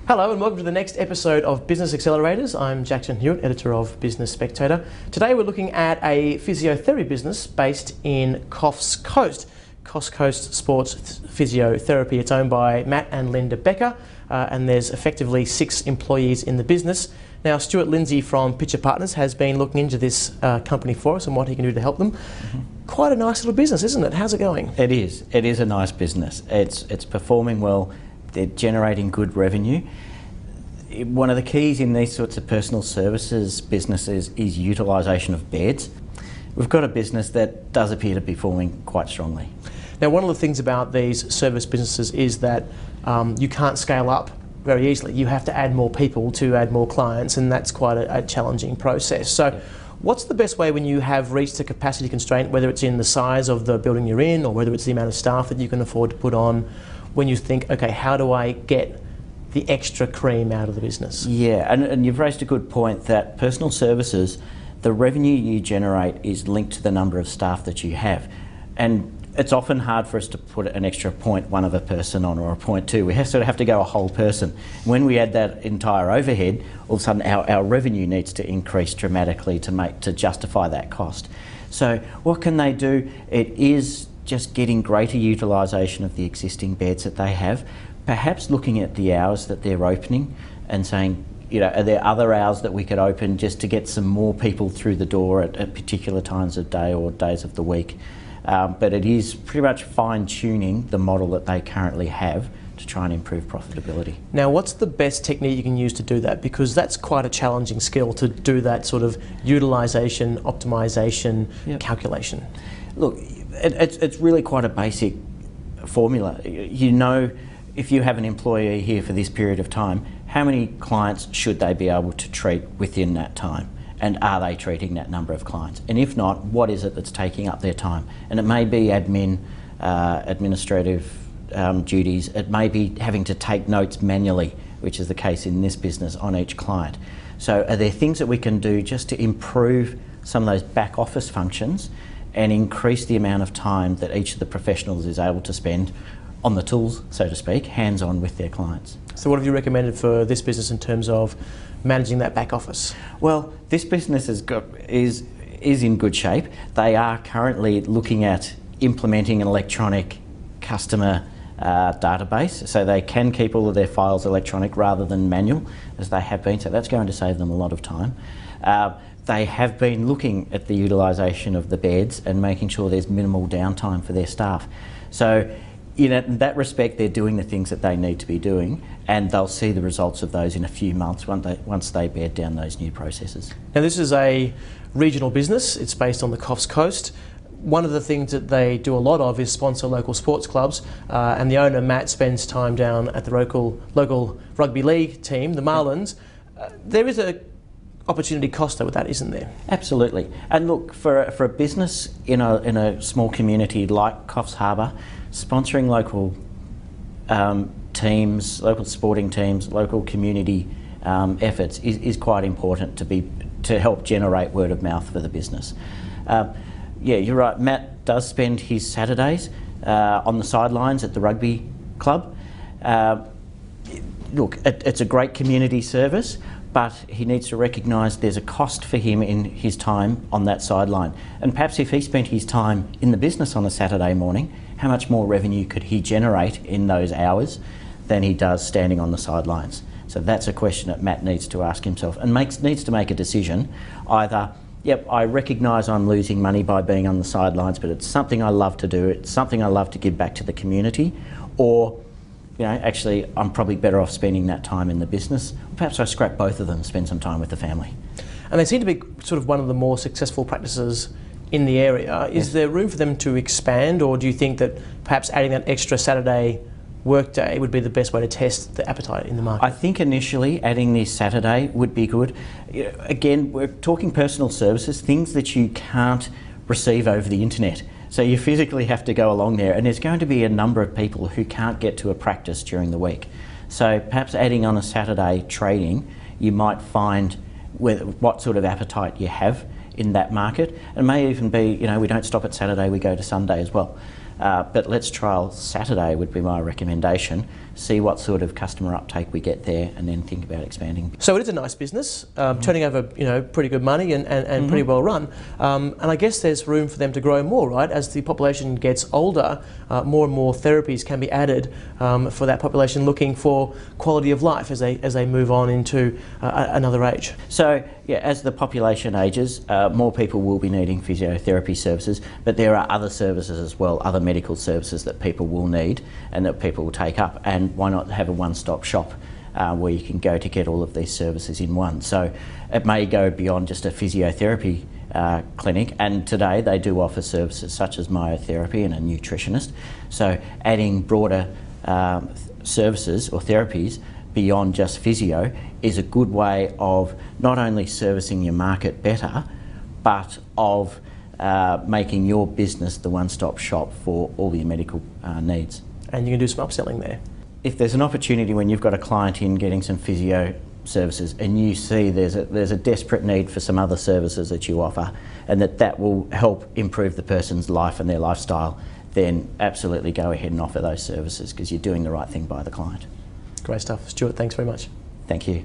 Hello and welcome to the next episode of Business Accelerators. I'm Jackson Hewitt, editor of Business Spectator. Today we're looking at a physiotherapy business based in Coffs Coast. Coffs Coast Sports Physiotherapy. It's owned by Matt and Linda Becker and there's effectively 6 employees in the business. Now Stuart Lindsay from Pitcher Partners has been looking into this company for us and what he can do to help them. Quite a nice little business, isn't it? How's it going? It is. It is a nice business. It's performing well. They're generating good revenue. One of the keys in these sorts of personal services businesses is utilisation of beds. We've got a business that does appear to be performing quite strongly. Now, one of the things about these service businesses is that you can't scale up very easily. You have to add more people to add more clients, and that's quite a challenging process. So what's the best way when you have reached a capacity constraint, whether it's in the size of the building you're in or whether it's the amount of staff that you can afford to put on, when you think, okay, how do I get the extra cream out of the business? Yeah, and you've raised a good point that personal services, the revenue you generate is linked to the number of staff that you have. And it's often hard for us to put an extra 0.1 of a person on or a 0.2. We sort of have to go a whole person. When we add that entire overhead, all of a sudden our revenue needs to increase dramatically to justify that cost. So what can they do? It is just getting greater utilisation of the existing beds that they have, perhaps looking at the hours that they're opening and saying, you know, are there other hours that we could open just to get some more people through the door at particular times of day or days of the week. But it is pretty much fine-tuning the model that they currently have to try and improve profitability. Now, what's the best technique you can use to do that? Because that's quite a challenging skill to do that sort of utilisation, optimisation, calculation. Look, it's really quite a basic formula. You know, if you have an employee here for this period of time, how many clients should they be able to treat within that time? And are they treating that number of clients? And if not, what is it that's taking up their time? And it may be administrative duties. It may be having to take notes manually, which is the case in this business, on each client. So are there things that we can do just to improve some of those back office functions and increase the amount of time that each of the professionals is able to spend on the tools, so to speak, hands-on with their clients? So what have you recommended for this business in terms of managing that back office? Well, this business is in good shape. They are currently looking at implementing an electronic customer database, so they can keep all of their files electronic rather than manual, as they have been, so that's going to save them a lot of time. They have been looking at the utilisation of the beds and making sure there's minimal downtime for their staff. So in that respect, they're doing the things that they need to be doing, and they'll see the results of those in a few months once they bed down those new processes. Now, this is a regional business. It's based on the Coffs Coast. One of the things that they do a lot of is sponsor local sports clubs, and the owner, Matt, spends time down at the local rugby league team, the Marlins. There is a opportunity cost with that, isn't there? Absolutely. And look, for a business in a small community like Coffs Harbour, sponsoring local teams, local sporting teams, local community efforts is quite important to help generate word of mouth for the business. Yeah, you're right. Matt does spend his Saturdays on the sidelines at the rugby club. Look, it's a great community service, but he needs to recognise there's a cost for him in his time on that sideline. And perhaps if he spent his time in the business on a Saturday morning, how much more revenue could he generate in those hours than he does standing on the sidelines? So that's a question that Matt needs to ask himself and needs to make a decision. Either, yep, I recognise I'm losing money by being on the sidelines, but it's something I love to do, it's something I love to give back to the community, or actually I'm probably better off spending that time in the business. Perhaps I scrap both of them and spend some time with the family. And they seem to be sort of one of the more successful practices in the area. Is there room for them to expand, or do you think that perhaps adding that extra Saturday workday would be the best way to test the appetite in the market? I think initially adding this Saturday would be good. Again, we're talking personal services, things that you can't receive over the internet. So you physically have to go along there, and there's going to be a number of people who can't get to a practice during the week. So perhaps adding on a Saturday trading, you might find what sort of appetite you have in that market. It may even be, we don't stop at Saturday, we go to Sunday as well. But let's trial Saturday would be my recommendation see what sort of customer uptake we get there, and then think about expanding. So it is a nice business, turning over pretty good money and pretty well run. And I guess there's room for them to grow more, right? As the population gets older, more and more therapies can be added for that population looking for quality of life as they move on into another age. So yeah, as the population ages, more people will be needing physiotherapy services, but there are other services as well, other medical services that people will need and that people will take up. And why not have a one-stop shop where you can go to get all of these services in one? So it may go beyond just a physiotherapy clinic, and today they do offer services such as myotherapy and a nutritionist. So adding broader services or therapies beyond just physio is a good way of not only servicing your market better, but of making your business the one-stop shop for all your medical needs. And you can do some upselling there. If there's an opportunity when you've got a client in getting some physio services and you see there's a desperate need for some other services that you offer, and that will help improve the person's life and their lifestyle, then absolutely go ahead and offer those services, because you're doing the right thing by the client. Great stuff. Stuart, thanks very much. Thank you.